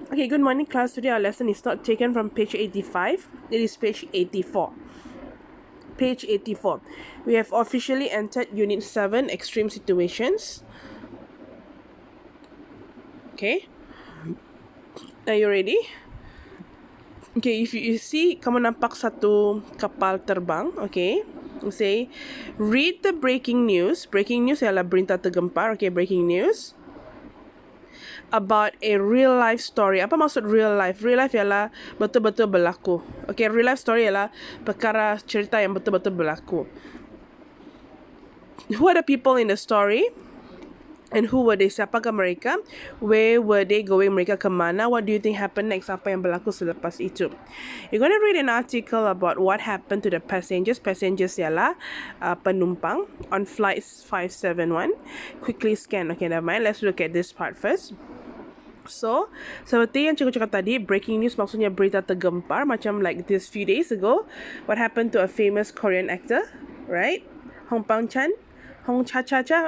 Okay, good morning class. Today our lesson is not taken from page 85. It is page 84. Page 84. We have officially entered Unit 7, Extreme Situations. Okay. Are you ready? Okay, if you see, kamu nampak satu kapal terbang, okay? You say, read the breaking news. Breaking news ialah berita tergempar, okay, breaking news. About a real life story. Apa maksud real life? Real life ialah betul-betul berlaku. Okay, real life story ialah perkara cerita yang betul-betul berlaku. Who are the people in the story? And who were they? Siapakah mereka? Where were they going? Mereka ke mana? What do you think happened next? Apa yang berlaku selepas itu? You're going to read an article about what happened to the passengers. Passengers ialah penumpang on flight 571. Quickly scan. Okay, never mind. Let's look at this part first. So, seperti yang cikgu cakap tadi, breaking news maksudnya berita tergempar. Macam like this few days ago, what happened to a famous Korean actor, right? Hong Cha.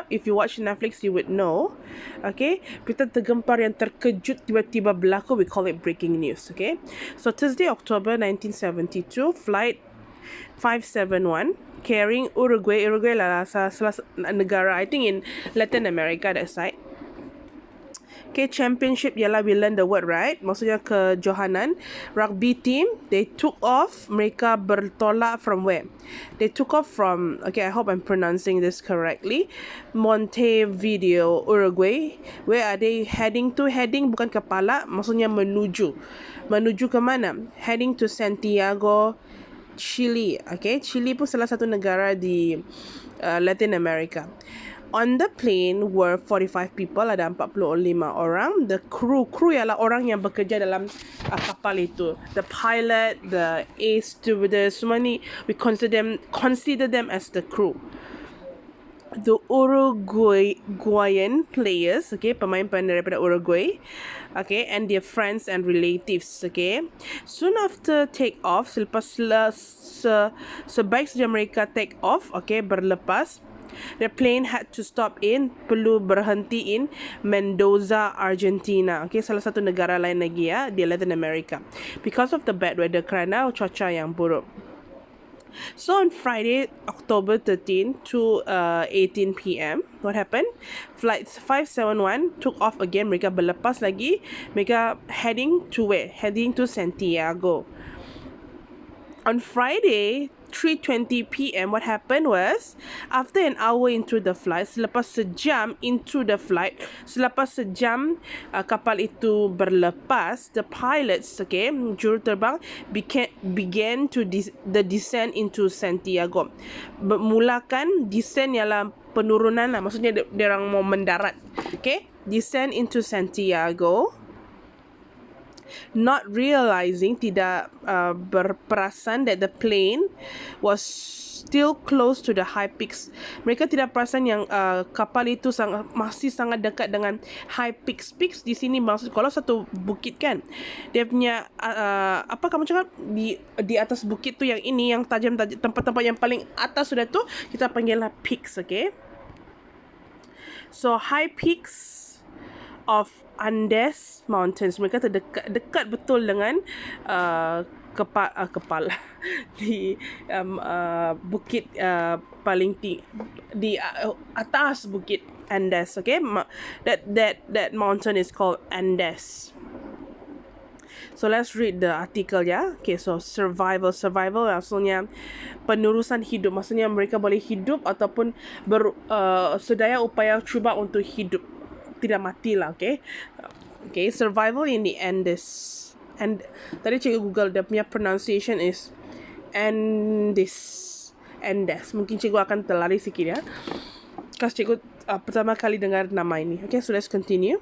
If you watch Netflix, you would know. Okay, berita tergempar yang terkejut tiba-tiba berlaku, we call it breaking news. Okay, so Thursday, October 1972, flight 571 carrying Uruguay lah salah negara, I think in Latin America that side. Okay, championship ialah we learn the word right. Maksudnya kejohanan. Rugby team, they took off. Mereka bertolak from where? They took off from, okay, I hope I'm pronouncing this correctly. Montevideo, Uruguay. Where are they heading to? Heading bukan kepala, maksudnya menuju. Menuju ke mana? Heading to Santiago, Chile. Okay, Chile pun salah satu negara di Latin America. On the plane were 45 people, ada 45 orang. The crew ialah orang yang bekerja dalam kapal itu. The pilot, the air stewardess, semua ni we consider them as the crew. The Uruguayan players, okay, pemain-pemain daripada Uruguay, okay, and their friends and relatives, okay. Soon after take off, sebaik saja mereka take off, okay, berlepas, the plane had to stop in, perlu berhenti in Mendoza, Argentina. Okay, salah satu negara lain lagi ya, di Latin America. Because of the bad weather, kerana cuaca yang buruk. So on Friday, October 13 to 18 p.m., what happened? Flight 571 took off again. Mereka berlepas lagi. Mereka heading to where? Heading to Santiago. On Friday, 3:20 p.m., what happened was, after an hour into the flight, selepas sejam into the flight, selepas sejam kapal itu berlepas, the pilots, okay, juruterbang, began to the descent into Santiago. Mulakan descent ialah penurunan lah, maksudnya dia orang mau mendarat, okay, descent into Santiago. Not realizing, tidak berperasan that the plane was still close to the high peaks. Mereka tidak perasan yang kapal itu masih sangat dekat dengan high peaks. Peaks di sini maksud kalau satu bukit kan, dia punya apa kamu cakap di atas bukit tu yang ini yang tajam-tajam, tempat-tempat yang paling atas sudah tu kita panggillah peaks, okay? So high peaks of Andes Mountains, mereka dekat betul dengan kepala di bukit paling tinggi di atas bukit Andes, okay? That mountain is called Andes. So let's read the article ya. Okay, so survival maksudnya penerusan hidup, maksudnya mereka boleh hidup ataupun sedaya upaya cuba untuk hidup, tidak mati lah, okay? Okay, survival in the Andes. And tadi cikgu Google, dia punya pronunciation is Andes. Mungkin cikgu akan terlari sikit ya, because cikgu pertama kali dengar nama ini. Okay, so let's continue.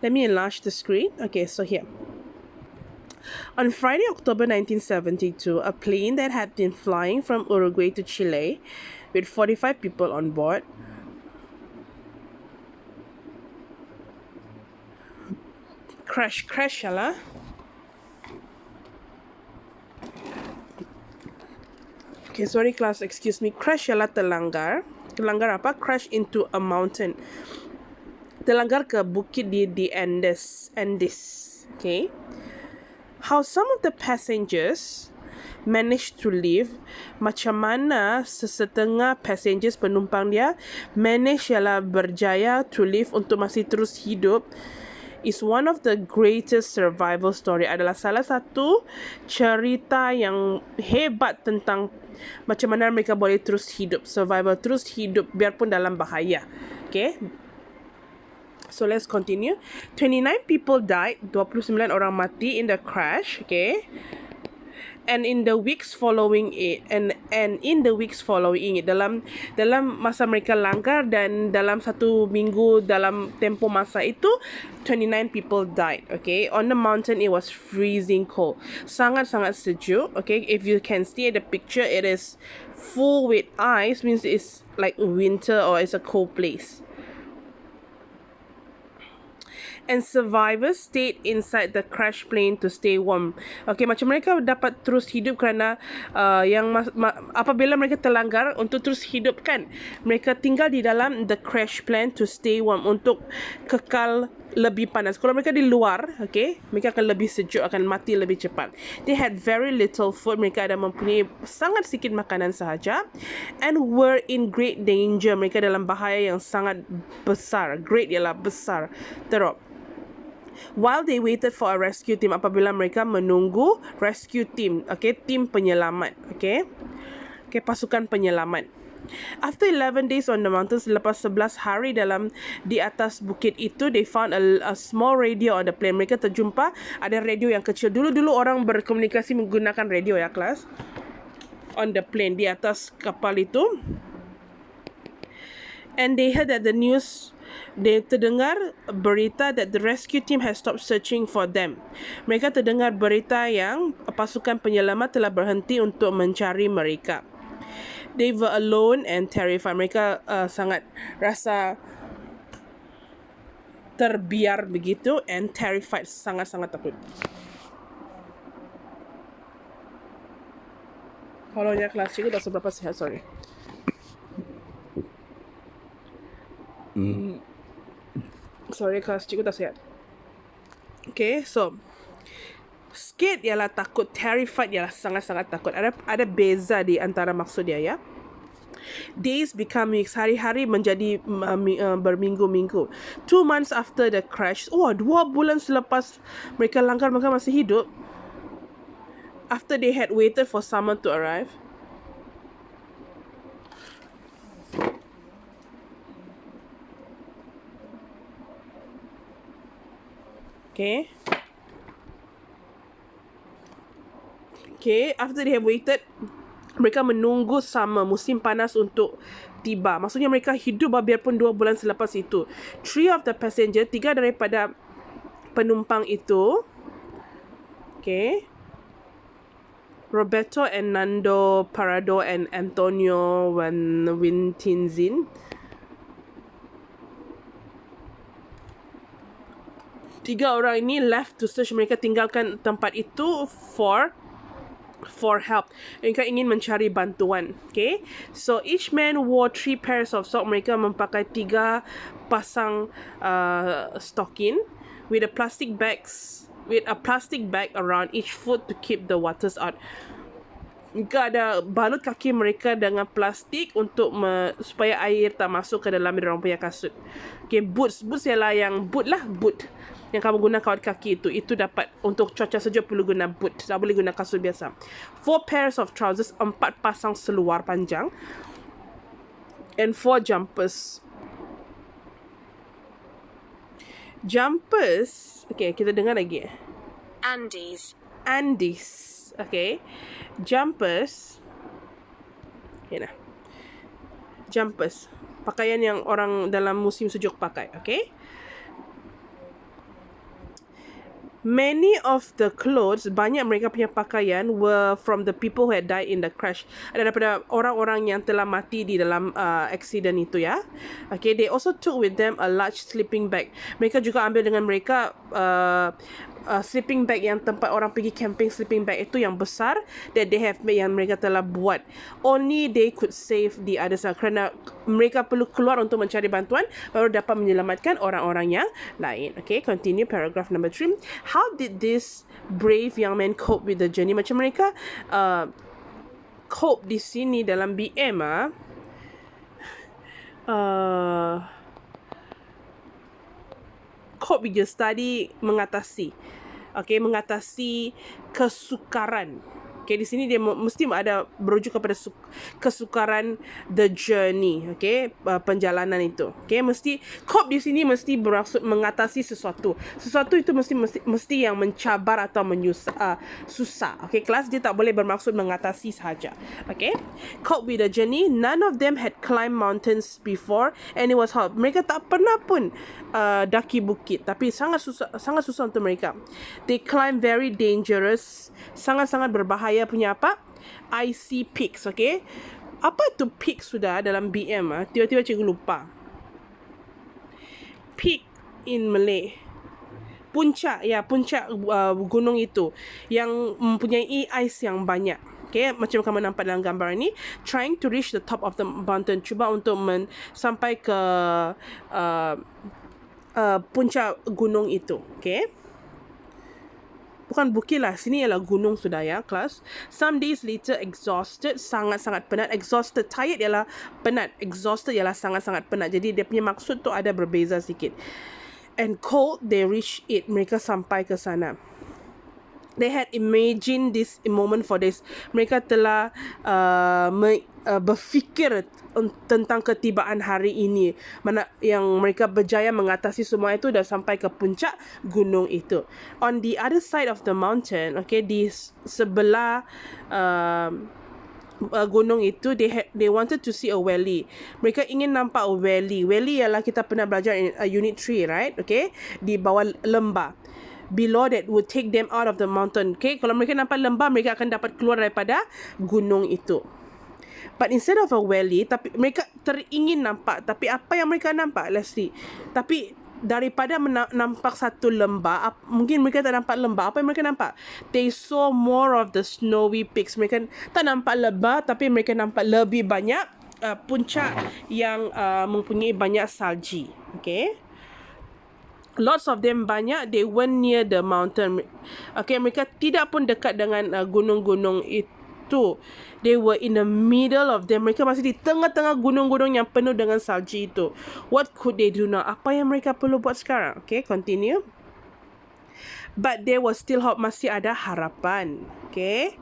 Let me enlarge the screen. Okay, so here. On Friday, October 1972, a plane that had been flying from Uruguay to Chile with 45 people on board crash lah. Okay, sorry class, excuse me. Crash ialah terlanggar. Terlanggar apa? Crash into a mountain. terlanggar ke bukit di Andes. Okay. How some of the passengers managed to live, macam mana sesetengah passengers penumpang dia manage ialah berjaya to live untuk masih terus hidup, is one of the greatest survival story, adalah salah satu cerita yang hebat tentang macam mana mereka boleh terus hidup, survival, terus hidup biarpun dalam bahaya. Okay. So let's continue. 29 people died, 29 orang mati in the crash, okay? And in the weeks following it, and in the weeks following it, dalam masa mereka langgar dan dalam satu minggu dalam tempoh masa itu, 29 people died, okay? On the mountain it was freezing cold, sangat-sangat sejuk, okay? If you can see the picture, it is full with ice, means it's like winter or it's a cold place. And survivors stayed inside the crash plane to stay warm. Okay, macam mereka dapat terus hidup kerana apabila mereka terlanggar untuk terus hidup kan, mereka tinggal di dalam the crash plane to stay warm, untuk kekal lebih panas. Kalau mereka di luar, okay, mereka akan lebih sejuk, akan mati lebih cepat. They had very little food. Mereka ada mempunyai sangat sedikit makanan sahaja, and were in great danger. Mereka dalam bahaya yang sangat besar. Great ialah besar, teruk. While they waited for a rescue team, apabila mereka menunggu rescue team, okay, tim penyelamat, okay, pasukan penyelamat. After 11 days on the mountains, lepas 11 hari di atas bukit itu, they found a small radio on the plane. Mereka terjumpa ada radio yang kecil. Dulu orang berkomunikasi menggunakan radio ya, kelas. On the plane, di atas kapal itu. And they heard that the news, they terdengar berita that the rescue team has stopped searching for them. Mereka terdengar berita yang pasukan penyelamat telah berhenti untuk mencari mereka. They were alone and terrified. Mereka sangat rasa terbiar begitu, and terrified, sangat-sangat takut. Kalau ya kelas cikgu dah seberapa sihat, sorry. Sorry, kelas cikgu tak sihat. Okay, so scared ialah takut, terrified ialah sangat-sangat takut. Ada beza di antara maksud dia ya. Days become weeks, hari-hari menjadi berminggu-minggu. 2 months after the crash, 2 bulan selepas mereka langgar, mereka masih hidup. After they had waited for someone to arrive. Okay, after they have waited, mereka menunggu sama musim panas untuk tiba. Maksudnya mereka hidup biarpun 2 bulan selepas itu. 3 of the passenger, 3 daripada penumpang itu, okay, Roberto and Nando Parado and Antonio Wintinzin, 3 orang ini left to search. Mereka tinggalkan tempat itu for help. Mereka ingin mencari bantuan. Okay, so each man wore 3 pairs of socks. Mereka memakai 3 pasang stocking with a plastic bag around each foot to keep the waters out. Mereka ada balut kaki mereka dengan plastik untuk supaya air tak masuk ke dalam mereka punya kasut. Okay, boots ialah yang boot yang kamu guna kawat kaki itu dapat untuk cuaca sejuk, perlu guna boot, tak boleh guna kasut biasa. 4 pairs of trousers, 4 pasang seluar panjang, and 4 jumpers. Okay, kita dengar lagi. Andes, okay. Jumpers, okay, jumpers, pakaian yang orang dalam musim sejuk pakai, okay. Many of the clothes, banyak mereka punya pakaian, were from the people who had died in the crash. Ada daripada orang-orang yang telah mati di dalam accident itu ya. Okay, they also took with them a large sleeping bag. Mereka juga ambil dengan mereka sleeping bag yang tempat orang pergi camping, sleeping bag itu yang besar that they have made, yang mereka telah buat. Only they could save the others, kerana mereka perlu keluar untuk mencari bantuan baru dapat menyelamatkan orang-orang yang lain. Okay, continue paragraph number 3. How did this brave young man cope with the journey? Macam mereka cope di sini dalam BM cope with your study, mengatasi kesukaran. Okay, di sini dia mesti ada berujuk kepada kesukaran the journey, okay, perjalanan itu. Okay, mesti cope di sini mesti bermaksud mengatasi sesuatu. Sesuatu itu mesti yang mencabar atau susah. Okay, kelas dia tak boleh bermaksud mengatasi sahaja. Okay, cope with the journey. None of them had climbed mountains before and it was hard. Mereka tak pernah pun daki bukit, tapi sangat susah untuk mereka. They climb very dangerous, sangat-sangat berbahaya punya icy peaks. Okay, apa itu peak sudah dalam BM tiba-tiba cikgu lupa. Peak in Malay, puncak gunung itu yang mempunyai ice yang banyak. Okay, macam kamu nampak dalam gambar ini, trying to reach the top of the mountain, cuba untuk sampai ke puncak gunung itu. Okay, bukan bukit lah, sini ialah gunung sudah ya kelas. Some days later, exhausted, sangat-sangat penat. Exhausted, tired ialah penat, exhausted ialah sangat-sangat penat. Jadi dia punya maksud tu ada berbeza sikit. And cold, they reach it, mereka sampai ke sana. They had imagined this moment for days. Mereka telah berfikir tentang ketibaan hari ini, mana yang mereka berjaya mengatasi semua itu dan sampai ke puncak gunung itu. On the other side of the mountain, okay, di sebelah gunung itu, they wanted to see a valley. Mereka ingin nampak a valley. Valley ialah kita pernah belajar in unit 3, right? Okay, di bawah lembah. Below that would take them out of the mountain. Okay, kalau mereka nampak lembah, mereka akan dapat keluar daripada gunung itu. But instead of a valley, tapi mereka teringin nampak, tapi apa yang mereka nampak, Leslie? Tapi daripada nampak satu lembah, mungkin mereka tak nampak lembah. Apa yang mereka nampak? They saw more of the snowy peaks. Mereka tak nampak lembah, tapi mereka nampak lebih banyak puncak yang mempunyai banyak salji. Okay, lots of them banyak. They weren't near the mountain. Okay, mereka tidak pun dekat dengan gunung-gunung itu. They were in the middle of them. Mereka masih di tengah-tengah gunung-gunung yang penuh dengan salji itu. What could they do now? Apa yang mereka perlu buat sekarang? Okay, continue. But there was still hope. Masih ada harapan. Okay,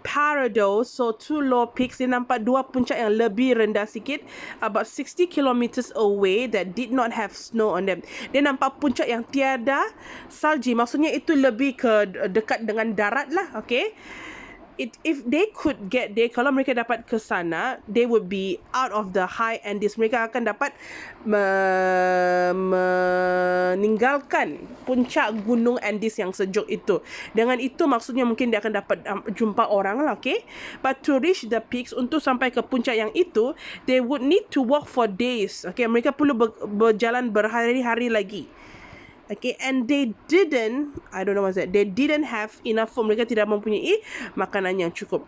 paradox, so two low peaks. Dia nampak dua puncak yang lebih rendah sikit, about 60 kilometers away, that did not have snow on them. Dia nampak puncak yang tiada salji, maksudnya itu lebih ke dekat dengan darat lah. Okay, if they could get there, kalau mereka dapat ke sana, they would be out of the high Andes. Mereka akan dapat meninggalkan puncak gunung Andes yang sejuk itu. Dengan itu maksudnya mungkin dia akan dapat jumpa orang lah. Okay, but to reach the peaks, untuk sampai ke puncak yang itu, they would need to walk for days. Okay, mereka perlu berjalan berhari-hari lagi. Okay, and they didn't have enough food. Mereka tidak mempunyai makanan yang cukup.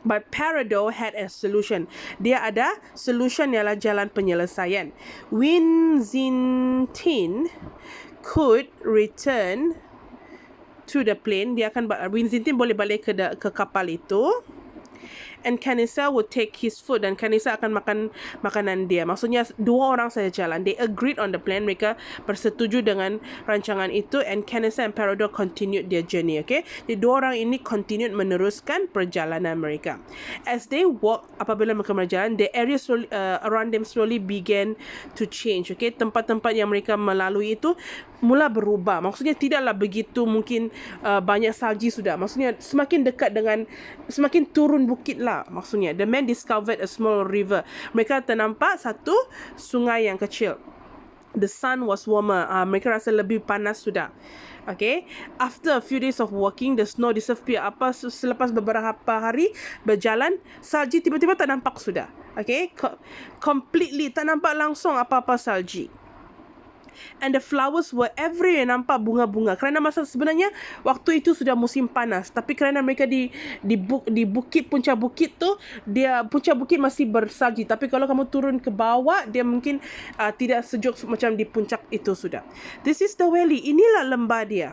But Parado had a solution. Dia ada solution, ialah jalan penyelesaian. Winzintin could return to the plane. Winzintin boleh balik ke kapal itu. And Kanisa would take his food, dan Kanisa akan makan makanan dia. Maksudnya dua orang saja jalan. They agreed on the plan. Mereka bersetuju dengan rancangan itu, and Kanisa and Parado continued their journey. Okay, jadi dua orang ini continued meneruskan perjalanan mereka. As they walk, apabila mereka berjalan, the area slowly, around them slowly began to change. Okay, tempat-tempat yang mereka melalui itu mula berubah. Maksudnya tidaklah begitu mungkin banyak salji sudah. Maksudnya semakin dekat dengan, semakin turun bukit lah. Maksudnya the man discovered a small river. Mereka ternampak satu sungai yang kecil. The sun was warmer. Mereka rasa lebih panas sudah. Okay, after a few days of walking, the snow disappeared. Selepas beberapa hari berjalan, salji tiba-tiba tak nampak sudah. Okay, completely tak nampak langsung apa-apa salji. And the flowers were everywhere, nampak bunga-bunga. Kerana masa sebenarnya waktu itu sudah musim panas, tapi kerana mereka di bukit, puncak bukit tu, puncak bukit masih bersalji, tapi kalau kamu turun ke bawah dia mungkin tidak sejuk macam di puncak itu sudah. This is the valley. Inilah lembah dia.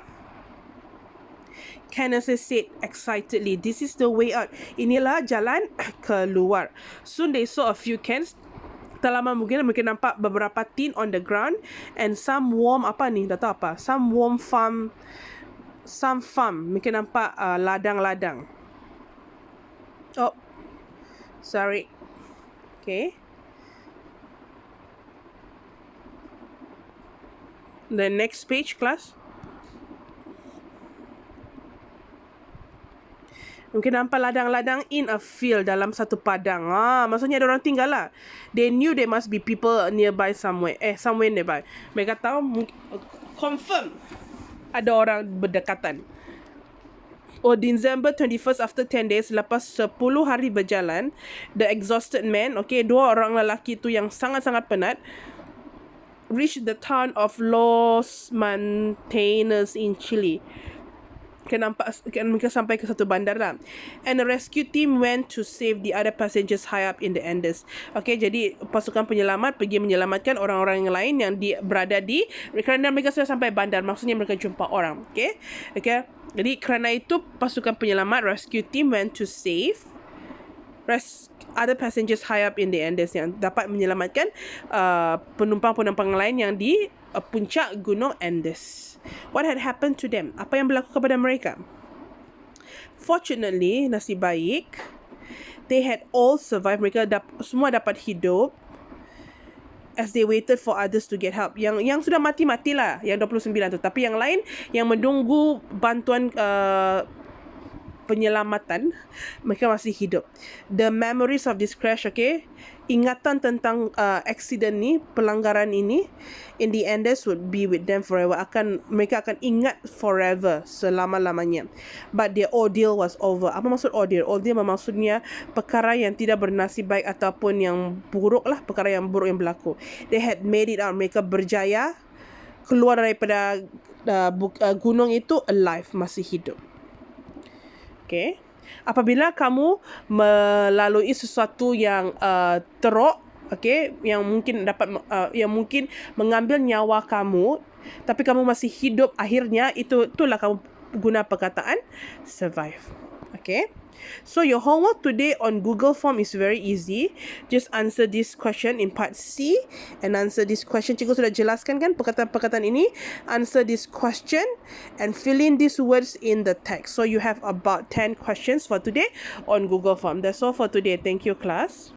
Kenneth said excitedly, this is the way out. Inilah jalan keluar. Soon they saw a few cans. Tak lama mungkin mereka nampak beberapa tin on the ground and some warm, apa ni, dah tahu apa? Some warm farm. Mereka nampak ladang-ladang. Oh, sorry. Okay. The next page, class. Mungkin nampak ladang-ladang in a field, dalam satu padang. Maksudnya ada orang tinggal lah. They knew there must be people nearby somewhere. Somewhere nearby. Mereka tahu, confirm ada orang berdekatan. On December 21st, after 10 days, lepas 10 hari berjalan, the exhausted man, okay, dua orang lelaki tu yang sangat-sangat penat, reached the town of Los Montañas in Chile. Mereka sampai ke satu bandar lah. And the rescue team went to save the other passengers high up in the Andes. Okay, jadi pasukan penyelamat pergi menyelamatkan orang-orang yang lain yang berada di, kerana mereka sudah sampai bandar, maksudnya mereka jumpa orang. Okay. Jadi kerana itu pasukan penyelamat, rescue team went to save other passengers high up in the Andes, yang dapat menyelamatkan penumpang-penumpang lain yang di puncak gunung Andes. What had happened to them? Apa yang berlaku kepada mereka? Fortunately, nasib baik, they had all survived. Mereka semua dapat hidup as they waited for others to get help. Yang sudah mati lah, yang 29 tu. Tapi yang lain yang menunggu bantuan penyelamatan, mereka masih hidup. The memories of this crash, okay, ingatan tentang accident ni, pelanggaran ini, in the Andes would be with them forever. Mereka akan ingat forever, selama-lamanya. But their ordeal was over. Apa maksud ordeal? Ordeal maksudnya perkara yang tidak bernasib baik ataupun yang buruk lah, perkara yang buruk yang berlaku. They had made it out. Mereka berjaya keluar daripada gunung itu alive, masih hidup. Okay. Apabila kamu melalui sesuatu yang teruk, okay, yang mungkin mengambil nyawa kamu, tapi kamu masih hidup, akhirnya itulah kamu guna perkataan survive. Okay. So your homework today on Google Form is very easy. Just answer this question in part C and answer this question. Cikgu sudah jelaskan kan perkataan-perkataan ini. Answer this question and fill in these words in the text. So you have about 10 questions for today on Google Form. That's all for today. Thank you, class.